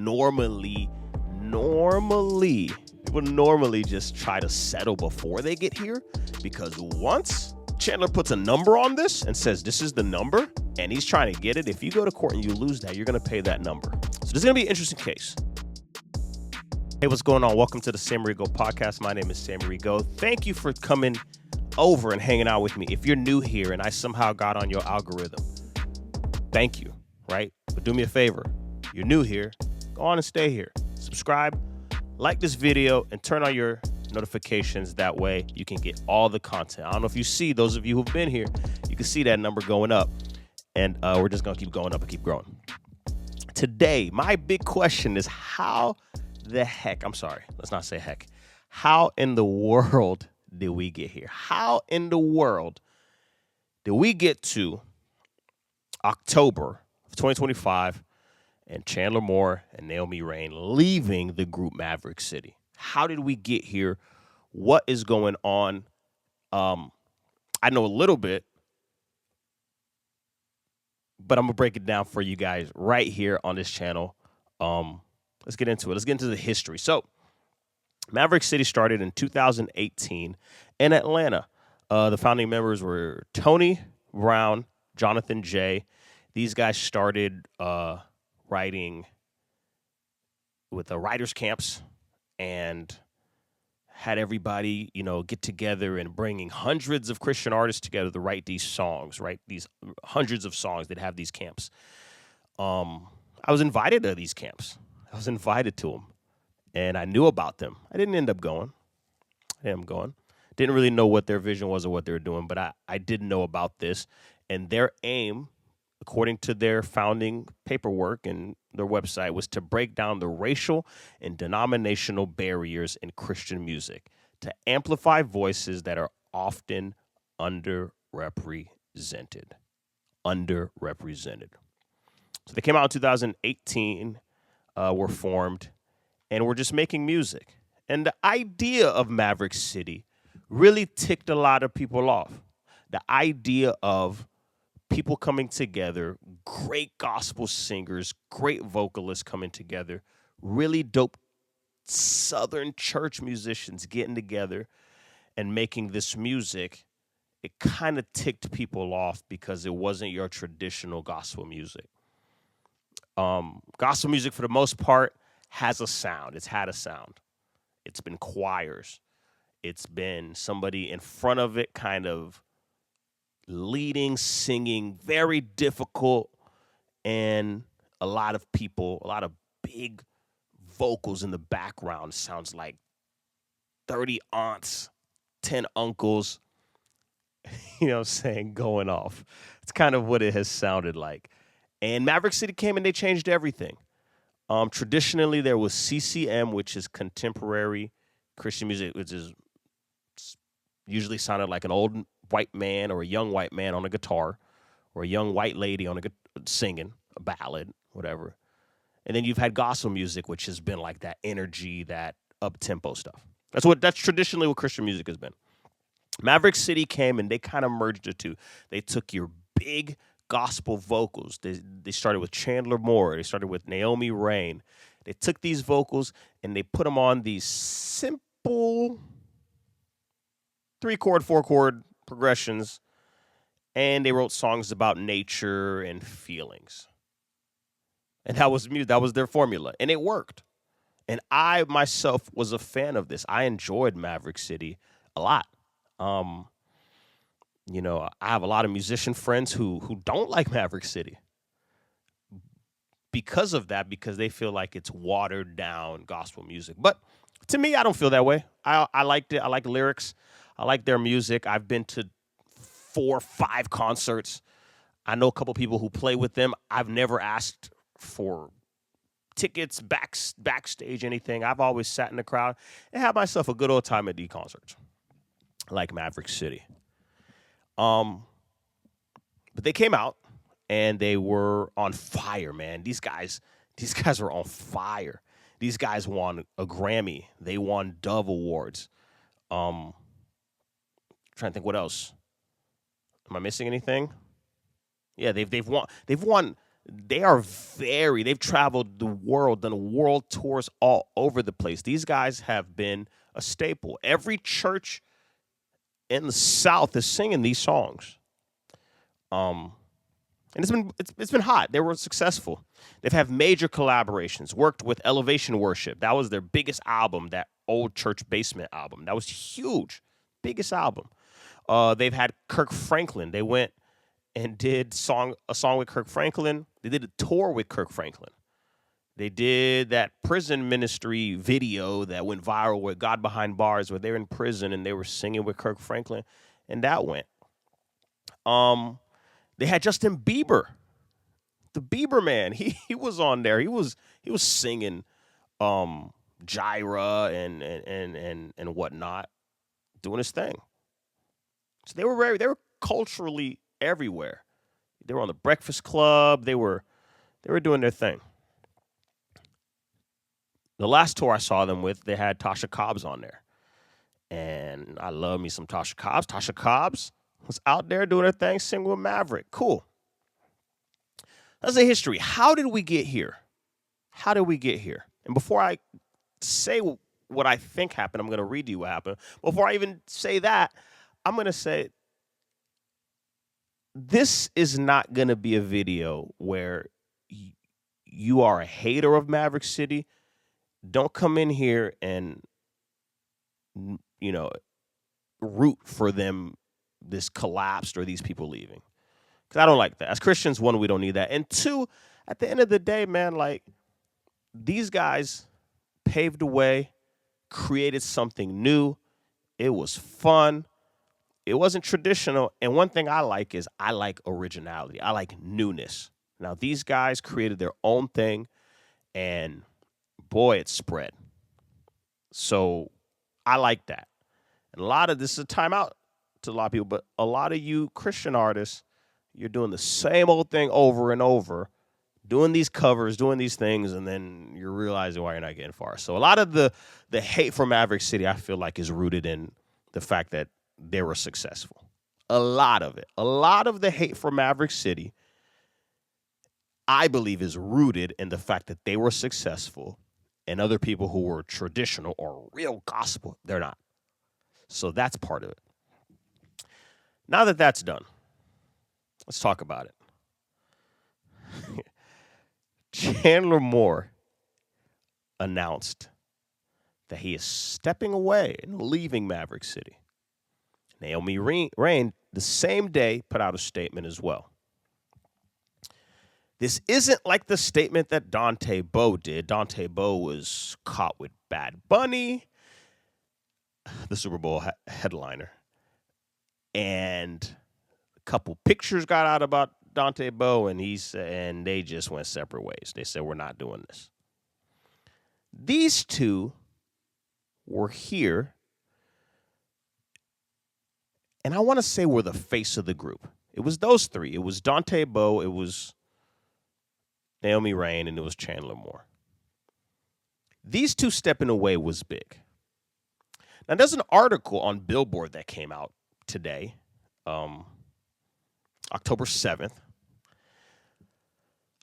people normally just try to settle before they get here, because once Chandler puts a number on this and says this is the number and he's trying to get it, if you go to court and you lose that, you're going to pay that number. So this is going to be an interesting case. Hey, what's going on? Welcome to the Sam Rigo podcast. My name is Sam Rigo. Thank you for coming over and hanging out with me. If you're new here and I somehow got on your algorithm, thank you, right? But do me a favor. You're new here. Go on and stay here. Subscribe, like this video, and turn on your notifications. That way you can get all the content. I don't know if you see, those of you who've been here, you can see that number going up. And we're just going to keep going up and keep growing. Today, my big question is how in the world did we get here? How in the world did we get to October of 2025 and Chandler Moore and Naomi Raine leaving the group Maverick City? How did we get here? What is going on? I know a little bit, but I'm going to break it down for you guys right here on this channel. Let's get into it. Let's get into the history. So Maverick City started in 2018 in Atlanta. The founding members were Tony Brown, Jonathan J. These guys started writing with the writers' camps and had everybody, get together and bringing hundreds of Christian artists together to write these songs, right? These hundreds of songs that have these camps. I was invited to these camps. I was invited to them, and I knew about them. I didn't end up going. Didn't really know what their vision was or what they were doing, but I did know about this. And their aim, according to their founding paperwork and their website, was to break down the racial and denominational barriers in Christian music, to amplify voices that are often underrepresented. So they came out in 2018, were formed, and were just making music. And the idea of Maverick City really ticked a lot of people off. The idea of people coming together, great gospel singers, great vocalists coming together, really dope Southern church musicians getting together and making this music, it kind of ticked people off because it wasn't your traditional gospel music. Gospel music, for the most part, has a sound. It's had a sound. It's been choirs. It's been somebody in front of it kind of leading, singing, very difficult, and a lot of people, a lot of big vocals in the background. Sounds like 30 aunts, 10 uncles, going off. It's kind of what it has sounded like. And Maverick City came and they changed everything. Traditionally, there was CCM, which is contemporary Christian music, which is usually sounded like an old white man or a young white man on a guitar, or a young white lady on singing a ballad, whatever. And then you've had gospel music, which has been like that energy, that up-tempo stuff. That's traditionally what Christian music has been. Maverick City came and they kind of merged the two. They took your big gospel vocals. They started with Chandler Moore. They started with Naomi Raine. They took these vocals and they put them on these simple 3-chord, 4-chord progressions, and they wrote songs about nature and feelings. And that was their formula, and it worked. And I myself was a fan of this. I enjoyed Maverick City a lot. I have a lot of musician friends who don't like Maverick City because of that, because they feel like it's watered down gospel music. But to me, I don't feel that way. I liked it. I like the lyrics. I like their music. I've been to 4 or 5 concerts. I know a couple people who play with them. I've never asked for tickets, backstage, anything. I've always sat in the crowd and had myself a good old time at these concerts, like Maverick City. But they came out and they were on fire, man. These guys were on fire. These guys won a Grammy. They won Dove Awards. Trying to think what else. Am I missing anything? Yeah, they've won they've traveled the world, done world tours all over the place. These guys have been a staple. Every church in the South is singing these songs. And it's been hot. They were successful. They've had major collaborations. Worked with Elevation Worship. That was their biggest album. That old church basement album. That was huge, biggest album. They've had Kirk Franklin. They went and did a song with Kirk Franklin. They did a tour with Kirk Franklin. They did that prison ministry video that went viral with God Behind Bars, where they're in prison and they were singing with Kirk Franklin, and that went. They had Justin Bieber, the Bieber man. He was on there. He was singing Gyra and whatnot, doing his thing. So they were culturally everywhere. They were on the Breakfast Club. They were doing their thing. The last tour I saw them with, they had Tasha Cobbs on there. And I love me some Tasha Cobbs. Tasha Cobbs was out there doing her thing, singing with Maverick. Cool. That's the history. How did we get here? How did we get here? And before I say what I think happened, I'm going to read you what happened. Before I even say that, I'm going to say this is not going to be a video where you are a hater of Maverick City. Don't come in here and, root for them, this collapsed or these people leaving. Because I don't like that. As Christians, one, we don't need that. And two, at the end of the day, man, like, these guys paved the way, created something new. It was fun. It wasn't traditional. And one thing I like is I like originality. I like newness. Now, these guys created their own thing, and boy, it spread. So I like that. And a lot of this is a timeout to a lot of people, but a lot of you Christian artists, you're doing the same old thing over and over, doing these covers, doing these things, and then you're realizing why you're not getting far. So a lot of the hate for Maverick City, I feel like, is rooted in the fact that they were successful. A lot of it. A lot of the hate for Maverick City, I believe, is rooted in the fact that they were successful and other people who were traditional or real gospel, they're not. So that's part of it. Now that that's done, let's talk about it. Chandler Moore announced that he is stepping away and leaving Maverick City. Naomi Raine, the same day, put out a statement as well. This isn't like the statement that Dante Bowe did. Dante Bowe was caught with Bad Bunny, the Super Bowl headliner. And a couple pictures got out about Dante Bowe, and they just went separate ways. They said, we're not doing this. These two were here, and I want to say we're the face of the group. It was those three. It was Dante Bowe, it was Naomi Raine, and it was Chandler Moore. These two stepping away was big. Now, there's an article on Billboard that came out today, October 7th,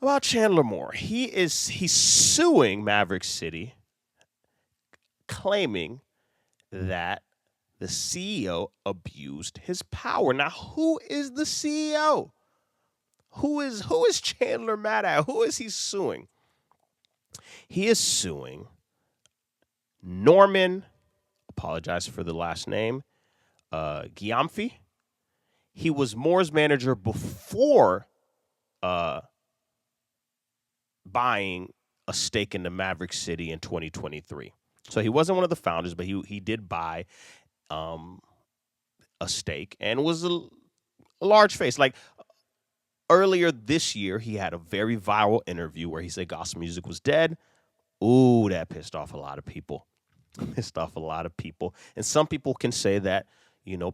about Chandler Moore. He's suing Maverick City, claiming that the CEO abused his power. Now, who is the CEO? Who is Chandler mad at? Who is he suing? He is suing Norman, apologize for the last name, Gyamfi. He was Moore's manager before buying a stake in the Maverick City in 2023. So he wasn't one of the founders, but he did buy a stake and was a large face. Like, earlier this year, he had a very viral interview where he said gospel music was dead. Ooh, that pissed off a lot of people. And some people can say that,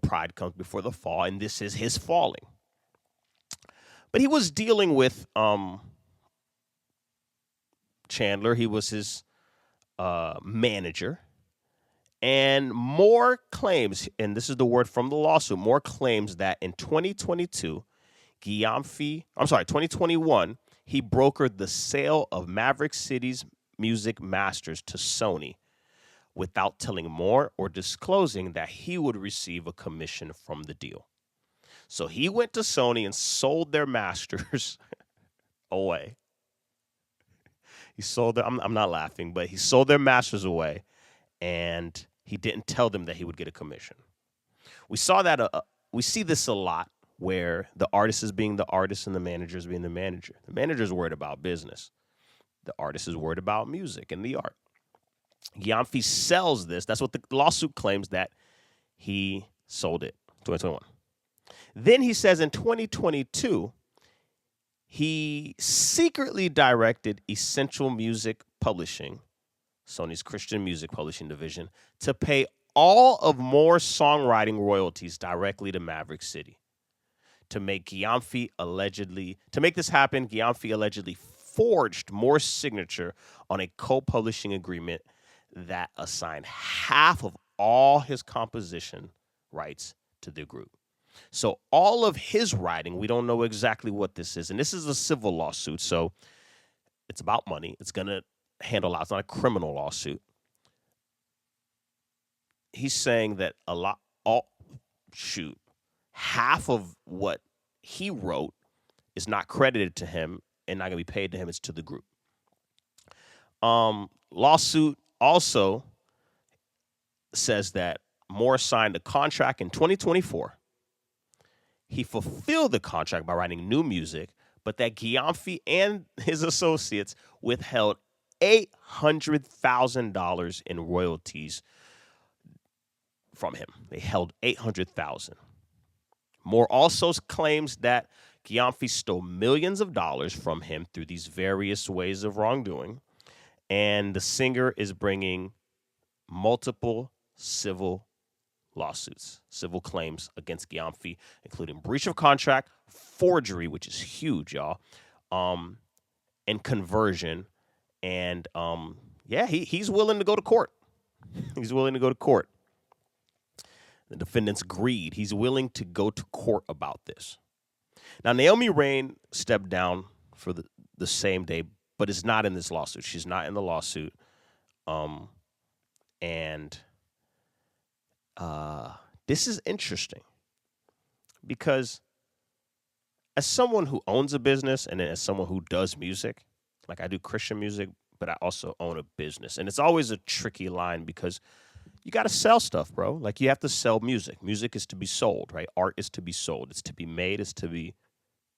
pride comes before the fall, and this is his falling. But he was dealing with Chandler. He was his manager. And Moore claims, and this is the word from the lawsuit, Moore claims that in 2021, he brokered the sale of Maverick City's music masters to Sony without telling Moore or disclosing that he would receive a commission from the deal. So he went to Sony and sold their masters away. He sold them. I'm not laughing, but he sold their masters away, and he didn't tell them that he would get a commission. We saw that. We see this a lot, where the artist is being the artist and the manager is being the manager. The manager is worried about business. The artist is worried about music and the art. Gyamfi sells this. That's what the lawsuit claims, that he sold it. 2021. Then he says in 2022, he secretly directed Essential Music Publishing, Sony's Christian music publishing division, to pay all of Moore's songwriting royalties directly to Maverick City. To make this happen, Gyamfi allegedly forged Moore's signature on a co-publishing agreement that assigned half of all his composition rights to the group. So all of his writing, we don't know exactly what this is. And this is a civil lawsuit, so it's about money. It's going to handle a lot. It's not a criminal lawsuit. He's saying that half of what he wrote is not credited to him and not going to be paid to him. It's to the group. Lawsuit also says that Moore signed a contract in 2024. He fulfilled the contract by writing new music, but that Gyamfi and his associates withheld $800,000 in royalties from him. They held $800,000. Moore also claims that Gyamfi stole millions of dollars from him through these various ways of wrongdoing, and the singer is bringing multiple civil lawsuits, civil claims against Gyamfi, including breach of contract, forgery, which is huge, y'all, and conversion. And he's willing to go to court. He's willing to go to court. The defendant's greed. He's willing to go to court about this. Now, Naomi Raine stepped down for the same day, but is not in this lawsuit. She's not in the lawsuit. This is interesting because as someone who owns a business and as someone who does music, like I do Christian music, but I also own a business. And it's always a tricky line because you got to sell stuff, bro. Like you have to sell music. Music is to be sold, right? Art is to be sold. It's to be made. It's to be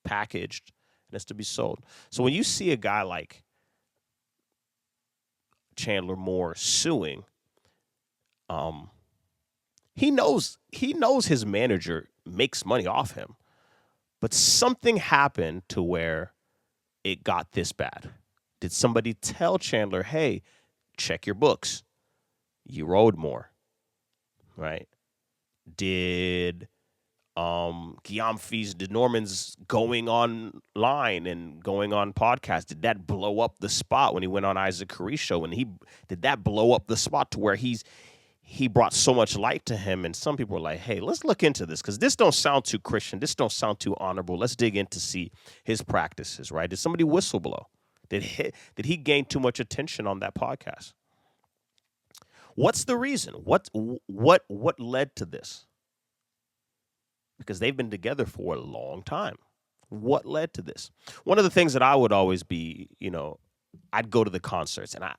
packaged. And it's to be sold. So when you see a guy like Chandler Moore suing, he knows his manager makes money off him, but something happened to where it got this bad. Did somebody tell Chandler, hey, check your books? You owed more, right? Did Norman's going online and going on podcasts, did that blow up the spot when he went on Isaac Curry's show? And did that blow up the spot to where he brought so much light to him? And some people were like, hey, let's look into this because this don't sound too Christian. This don't sound too honorable. Let's dig in to see his practices, right? Did somebody whistleblow? Did he gain too much attention on that podcast? What's the reason? What led to this? Because they've been together for a long time. What led to this? One of the things that I would always be, I'd go to the concerts, and I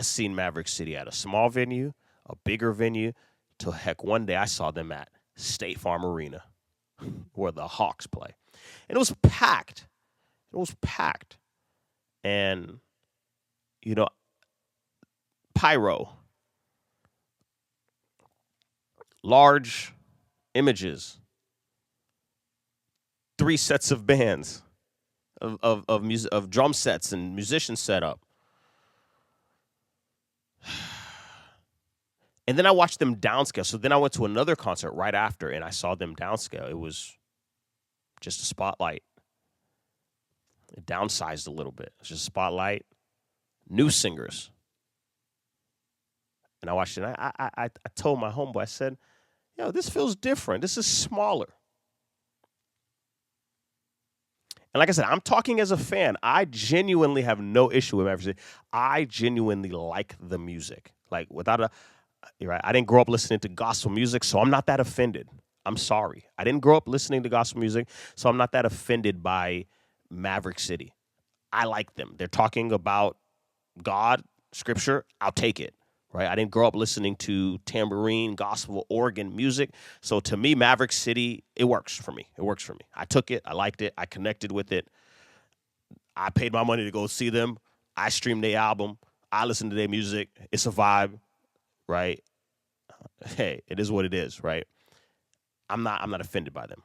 seen Maverick City at a small venue, a bigger venue, till heck one day I saw them at State Farm Arena where the Hawks play. And it was packed. And, pyro, large images, 3 sets of bands of music, of drum sets and musicians set up. And then I watched them downscale. So then I went to another concert right after, and I saw them downscale. It was just a spotlight. It downsized a little bit. It's just a spotlight. New singers. And I watched it. And I told my homeboy, I said, this feels different. This is smaller. And And like I said, I'm talking as a fan. I genuinely have no issue with Maverick City. I genuinely like the music. Like without a, you're right. I didn't grow up listening to gospel music, so I'm not that offended. I'm sorry. I didn't grow up listening to gospel music, so I'm not that offended by Maverick City. I like them. They're talking about God, scripture. I'll take it. Right? I didn't grow up listening to tambourine, gospel, organ music. So to me, Maverick City, it works for me. It works for me. I took it. I liked it. I connected with it. I paid my money to go see them. I streamed their album. I listened to their music. It's a vibe, right? Hey, it is what it is, right? I'm not offended by them.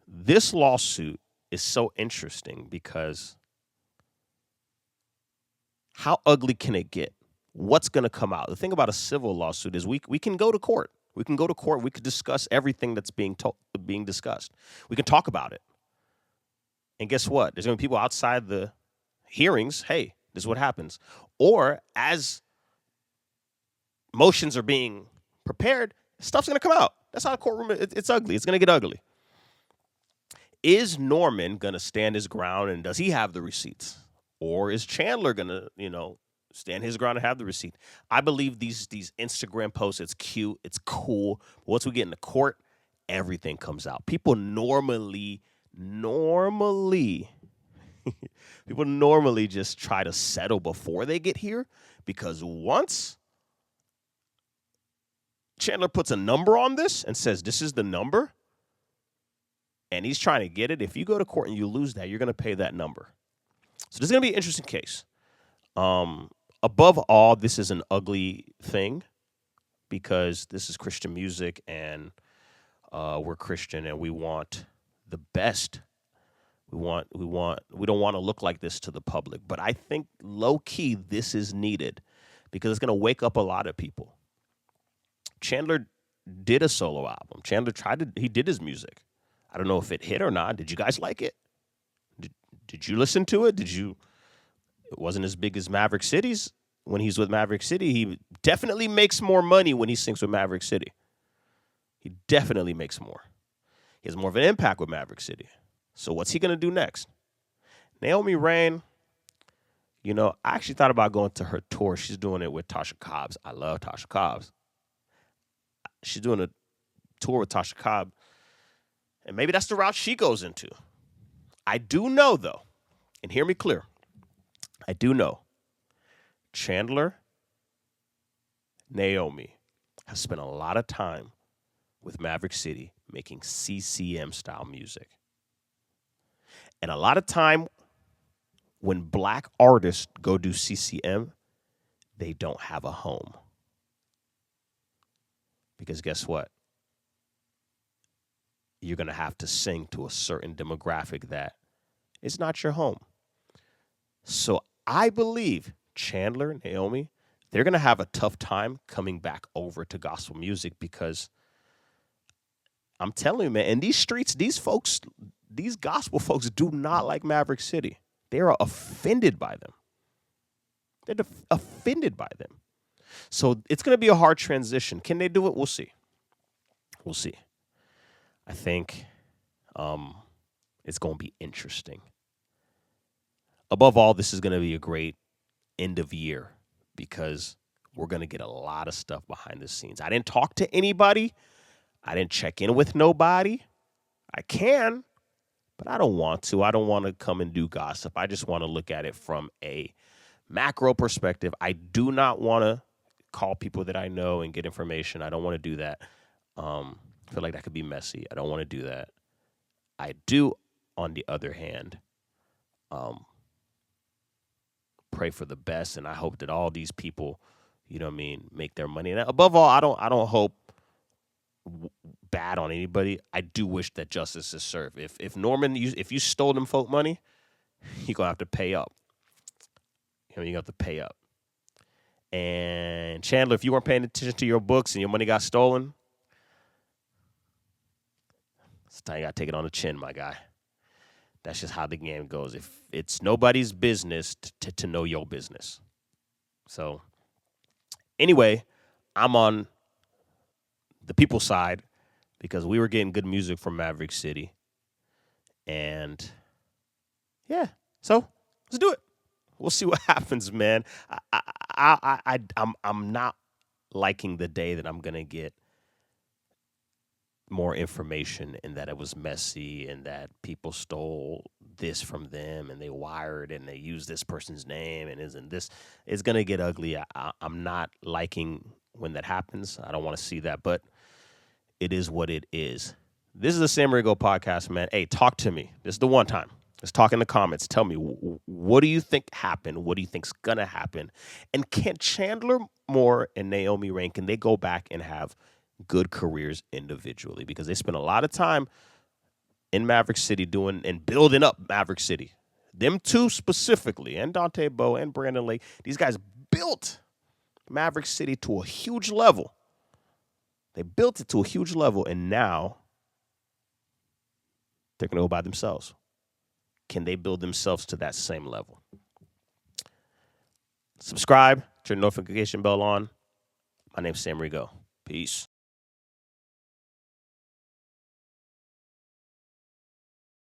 This lawsuit is so interesting because how ugly can it get? What's going to come out? The thing about a civil lawsuit is we can go to court. We can go to court. We could discuss everything that's being discussed. We can talk about it. And guess what? There's going to be people outside the hearings. Hey, this is what happens. Or as motions are being prepared, stuff's going to come out. That's how a courtroom is. It's ugly. It's going to get ugly. Is Norman going to stand his ground, and does he have the receipts? Or is Chandler going to, stand his ground and have the receipt? I believe these Instagram posts, it's cute, it's cool. But once we get into court, everything comes out. People normally people normally just try to settle before they get here, because once Chandler puts a number on this and says this is the number, and he's trying to get it, if you go to court and you lose that, you're going to pay that number. So this is going to be an interesting case. Above all, this is an ugly thing because this is Christian music, and we're Christian, and we want the best. We don't want to look like this to the public. But I think low key this is needed because it's going to wake up a lot of people. Chandler did a solo album. He did his music. I don't know if it hit or not. Did you guys like it? Did you listen to it? It wasn't as big as Maverick City's. When he's with Maverick City, he definitely makes more money when he sings with Maverick City. He definitely makes more. He has more of an impact with Maverick City. So what's he going to do next? Naomi Raine, I actually thought about going to her tour. She's doing it with Tasha Cobbs. I love Tasha Cobbs. She's doing a tour with Tasha Cobbs. And maybe that's the route she goes into. I do know, though, and hear me clear, I do know Chandler, Naomi have spent a lot of time with Maverick City making CCM-style music. And a lot of time when black artists go do CCM, they don't have a home. Because guess what? You're going to have to sing to a certain demographic that is not your home. So I believe Chandler, Naomi, they're going to have a tough time coming back over to gospel music because I'm telling you, man, in these streets, these gospel folks do not like Maverick City. They are offended by them. They're offended by them. So it's going to be a hard transition. Can they do it? We'll see. We'll see. I think it's going to be interesting. Above all, this is going to be a great end of year because we're going to get a lot of stuff behind the scenes. I didn't talk to anybody. I didn't check in with nobody. I can, but I don't want to. I don't want to come and do gossip. I just want to look at it from a macro perspective. I do not want to call people that I know and get information. I don't want to do that. I feel like that could be messy. I don't want to do that. I do, on the other hand, pray for the best, and I hope that all these people, make their money. And above all, I don't hope bad on anybody. I do wish that justice is served. If Norman, if you stole them folk money, you're gonna have to pay up. You have to pay up. And Chandler, if you weren't paying attention to your books and your money got stolen, it's time you gotta take it on the chin, my guy. That's just how the game goes. If it's nobody's business to know your business. So anyway, I'm on the people's side because we were getting good music from Maverick City. And yeah, so let's do it. We'll see what happens, man. I'm not liking the day that I'm gonna get more information and that it was messy and that people stole this from them and they wired and they used this person's name and isn't this. It's gonna get ugly. I'm not liking when that happens. I don't want to see that, but it is what it is. This is the Sam Rigo podcast, man. Hey, talk to me. This is the one time. Let's talk in the comments. Tell me, what do you think happened? What do you think's gonna happen? And can Chandler Moore and Naomi Raine, can they go back and have good careers individually? Because they spent a lot of time in Maverick City doing and building up Maverick City. Them two specifically, and Dante Bowe and Brandon Lake, these guys built Maverick City to a huge level. They built it to a huge level, and now they're going to go by themselves. Can they build themselves to that same level? Subscribe, turn your notification bell on. My name's Sam Rigo. Peace.